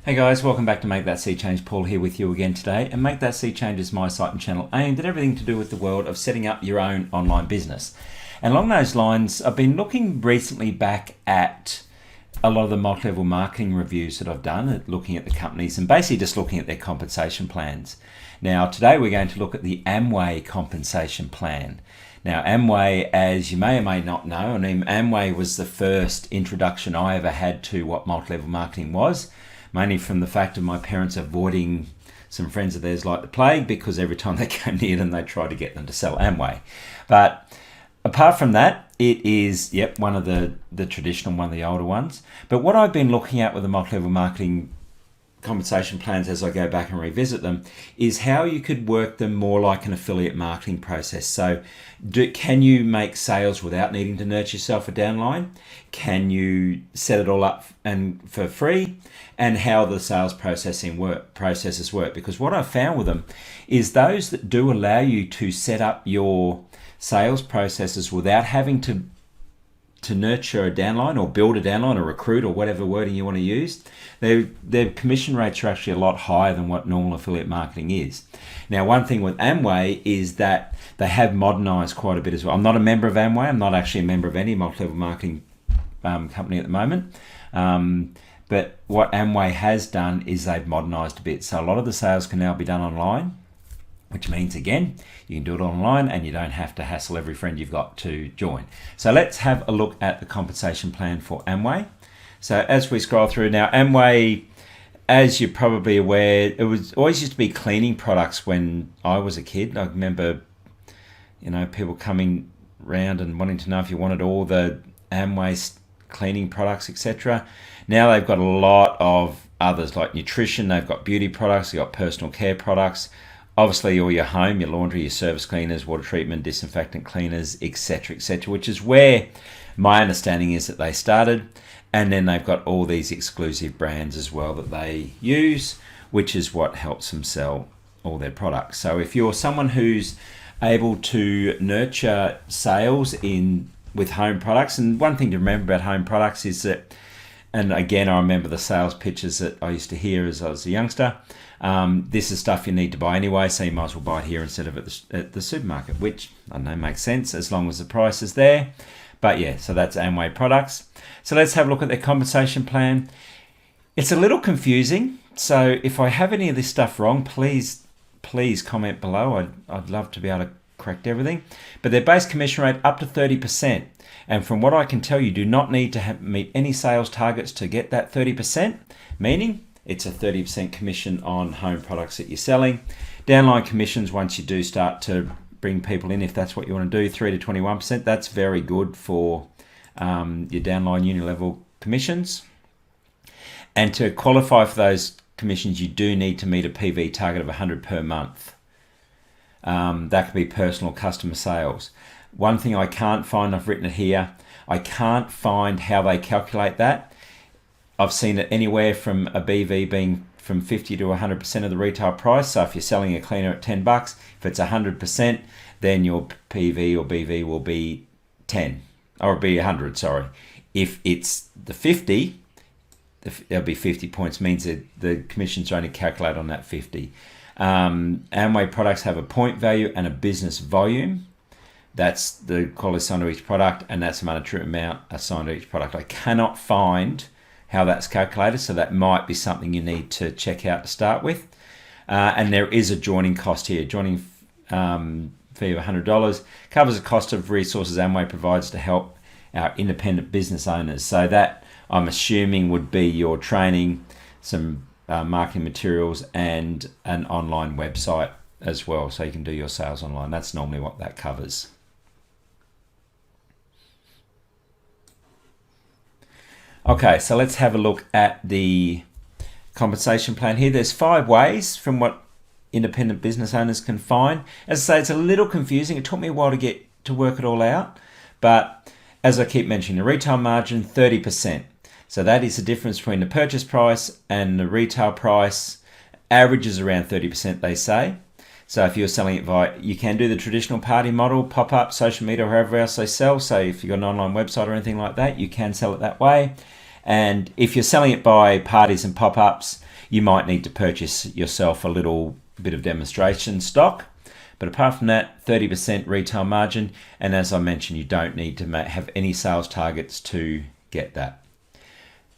Hey guys, welcome back to Make That Sea Change. Paul here with you again today. And Make That Sea Change is my site and channel aimed at everything to do with the world of setting up your own online business. And along those lines, I've been looking recently back at a lot of the multi-level marketing reviews that I've done, looking at the companies and basically just looking at their compensation plans. Now, today we're going to look at the Amway compensation plan. Now, Amway, as you may or may not know, Amway was the first introduction I ever had to what multi-level marketing was. Mainly from the fact of my parents avoiding some friends of theirs like the plague, because every time they came near them, they tried to get them to sell Amway. But apart from that, it is, one of the traditional, one of the older ones. But what I've been looking at with the multi-level marketing compensation plans as I go back and revisit them is how you could work them more like an affiliate marketing process. So can you make sales without needing to nurture yourself a downline? Can you set it all up and for free? And how the sales processes work. Because what I've found with them is those that do allow you to set up your sales processes without having to nurture a downline or build a downline or recruit or whatever wording you want to use, their commission rates are actually a lot higher than what normal affiliate marketing is. Now, one thing with Amway is that they have modernized quite a bit as well. I'm not a member of Amway. I'm not actually a member of any multi-level marketing company at the moment. But what Amway has done is they've modernized a bit. So a lot of the sales can now be done online, which means, again, you can do it online and you don't have to hassle every friend you've got to join. So let's have a look at the compensation plan for Amway. So as we scroll through now, Amway, as you're probably aware, it was always used to be cleaning products when I was a kid. I remember, people coming around and wanting to know if you wanted all the Amway cleaning products, etc. Now they've got a lot of others like nutrition, they've got beauty products, they've got personal care products, obviously all your home, your laundry, your service cleaners, water treatment, disinfectant cleaners, etc., which is where my understanding is that they started. And then they've got all these exclusive brands as well that they use, which is what helps them sell all their products. So if you're someone who's able to nurture sales with home products, and one thing to remember about home products is that, and again, I remember the sales pitches that I used to hear as I was a youngster, this is stuff you need to buy anyway, so you might as well buy it here instead of at the supermarket, which, I don't know, makes sense as long as the price is there. But yeah, so that's Amway products. So let's have a look at their compensation plan. It's a little confusing, so if I have any of this stuff wrong, please comment below. I'd love to be able to correct everything. But their base commission rate up to 30%. And from what I can tell, you do not need to meet any sales targets to get that 30%, meaning it's a 30% commission on home products that you're selling. Downline commissions, once you do start to bring people in, if that's what you want to do, 3 to 21%. That's very good for your downline uni-level commissions. And to qualify for those commissions, you do need to meet a PV target of 100 per month. That could be personal customer sales. One thing I can't find, I've written it here, I can't find how they calculate that. I've seen it anywhere from a BV being from 50 to 100% of the retail price. So if you're selling a cleaner at $10, if it's 100%, then your PV or BV will be 10, or be 100, sorry. If it's the 50, there'll be 50 points, means that the commissions are only calculated on that 50. Amway products have a point value and a business volume. That's the quality assigned to each product, and that's the monetary amount assigned to each product. I cannot find how that's calculated, so that might be something you need to check out to start with. And there is a joining cost here. Joining fee of $100 covers the cost of resources Amway provides to help our independent business owners. So that, I'm assuming, would be your training, some marketing materials, and an online website as well, so you can do your sales online. That's normally what that covers. Okay, so let's have a look at the compensation plan here. There's 5 ways from what independent business owners can find. As I say, it's a little confusing. It took me a while to get to work it all out, but as I keep mentioning, the retail margin, 30%. So that is the difference between the purchase price and the retail price. Average is around 30%, they say. So if you're selling it via, you can do the traditional party model, pop-up, social media, or however else they sell. So if you've got an online website or anything like that, you can sell it that way. And if you're selling it by parties and pop-ups, you might need to purchase yourself a little bit of demonstration stock. But apart from that, 30% retail margin. And as I mentioned, you don't need to have any sales targets to get that.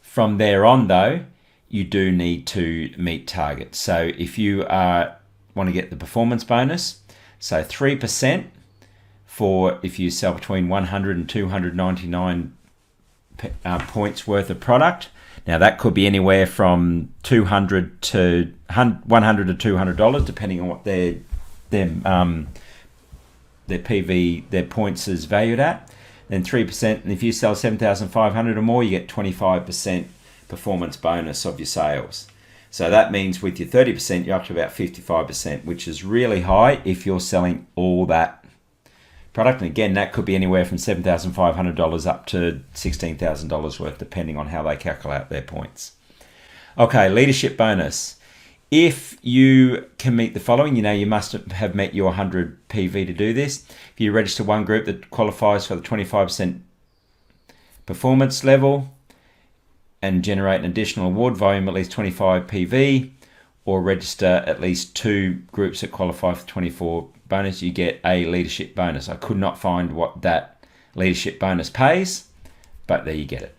From there on, though, you do need to meet targets. So if you want to get the performance bonus, so 3% for if you sell between 100 and 299 points worth of product. Now that could be anywhere from $200 to $100 to $200, depending on what their PV, their points is valued at. Then 3%, and if you sell 7,500 or more, you get 25% performance bonus of your sales. So that means with your 30%, you're up to about 55%, which is really high if you're selling all that product. And again, that could be anywhere from $7,500 up to $16,000 worth, depending on how they calculate their points. Okay, leadership bonus. If you can meet the following, you must have met your 100 PV to do this. If you register one group that qualifies for the 25% performance level and generate an additional award volume at least 25 PV, or register at least two groups that qualify for 24 bonus, you get a leadership bonus. I could not find what that leadership bonus pays, but there you get it.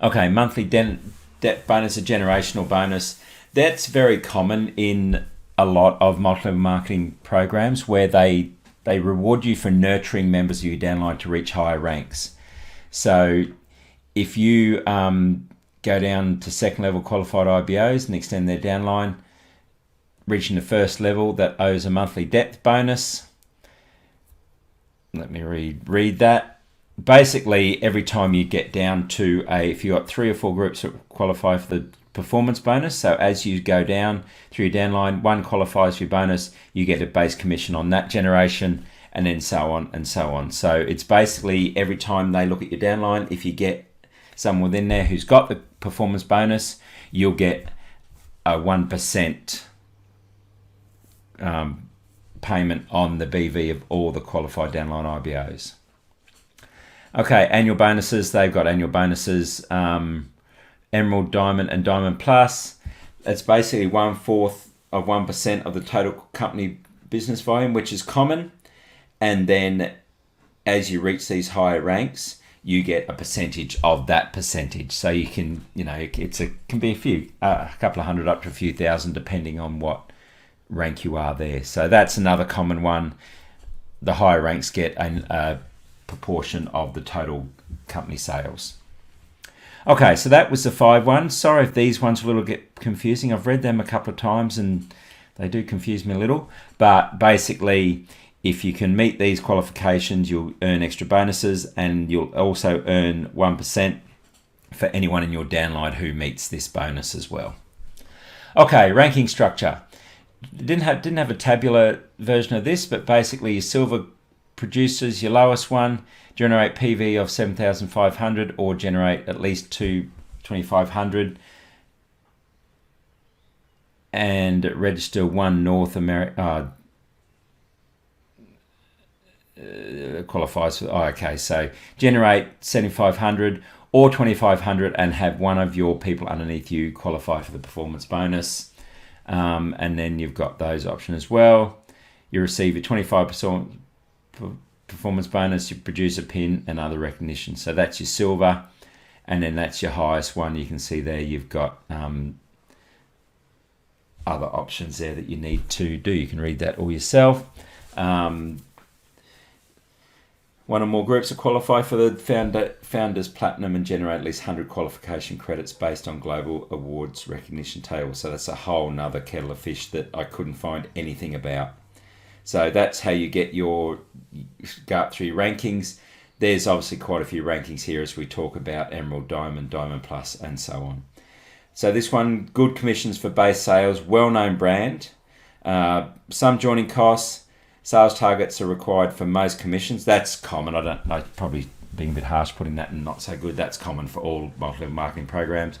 Okay, monthly debt bonus, a generational bonus. That's very common in a lot of multi-level marketing programs where they reward you for nurturing members of your downline to reach higher ranks. So if you go down to second level qualified IBOs and extend their downline, reaching the first level, that owes a monthly depth bonus. Let me read that. Basically, every time you get down to if you got 3 or 4 groups that qualify for the performance bonus, so as you go down through your downline, one qualifies for your bonus, you get a base commission on that generation, and then so on and so on. So it's basically every time they look at your downline, if you get someone within there who's got the performance bonus, you'll get a 1% payment on the BV of all the qualified downline IBOs. Okay, annual bonuses. They've got annual bonuses, Emerald, Diamond, and Diamond Plus. That's basically 1/4 of 1% of the total company business volume, which is common. And then as you reach these higher ranks, you get a percentage of that percentage. So you can, can be a couple of hundred up to a few thousand, depending on what rank you are there. So that's another common one. The higher ranks get a proportion of the total company sales. Okay, so that was the 5 ones. Sorry if these ones were a little bit confusing. I've read them a couple of times and they do confuse me a little. But basically, if you can meet these qualifications, you'll earn extra bonuses, and you'll also earn 1% for anyone in your downline who meets this bonus as well. Okay, ranking structure. Didn't have a tabular version of this, but basically your silver producers, your lowest one, generate PV of 7,500 or generate at least 2,500, and register one North America qualifies for. Okay, so generate 7,500 or 2,500 and have one of your people underneath you qualify for the performance bonus. And then you've got those options as well. You receive a 25% performance bonus, your producer pin, and other recognition. So that's your silver, and then that's your highest one. You can see there you've got other options there that you need to do. You can read that all yourself. One or more groups that qualify for the Founders Platinum and generate at least 100 qualification credits based on global awards recognition table. So that's a whole nother kettle of fish that I couldn't find anything about. So that's how you go up through your rankings. There's obviously quite a few rankings here as we talk about Emerald, Diamond, Diamond Plus, and so on. So this one, good commissions for base sales, well-known brand, some joining costs. Sales targets are required for most commissions. That's common. I don't know, probably being a bit harsh putting that in not so good. That's common for all multi-level marketing programs.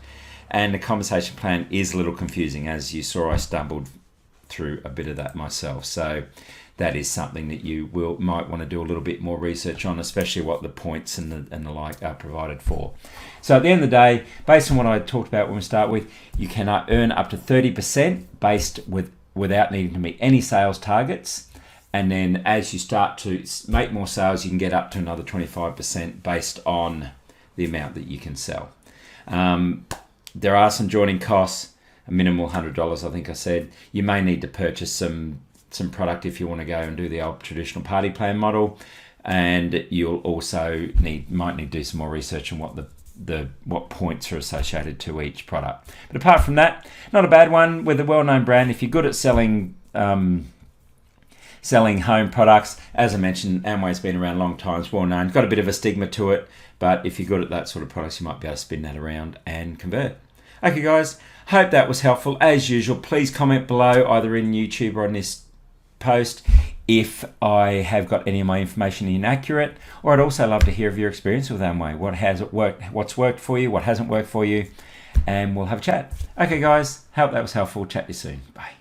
And the compensation plan is a little confusing. As you saw, I stumbled through a bit of that myself. So that is something that you might want to do a little bit more research on, especially what the points and the like are provided for. So at the end of the day, based on what I talked about when we start with, you can earn up to 30% without needing to meet any sales targets. And then as you start to make more sales, you can get up to another 25% based on the amount that you can sell. There are some joining costs, a minimal $100, I think I said. You may need to purchase some product if you want to go and do the old traditional party plan model, and you'll also might need to do some more research on what points are associated to each product. But apart from that, not a bad one with a well-known brand. If you're good at selling home products, as I mentioned, Amway's been around a long time, it's well known, got a bit of a stigma to it, but if you're good at that sort of products, you might be able to spin that around and convert. Okay guys, hope that was helpful. As usual, please comment below either in YouTube or on this post if I have got any of my information inaccurate, or I'd also love to hear of your experience with Amway. What has it worked? What's worked for you? What hasn't worked for you? And we'll have a chat. Okay guys, hope that was helpful. Chat to you soon. Bye.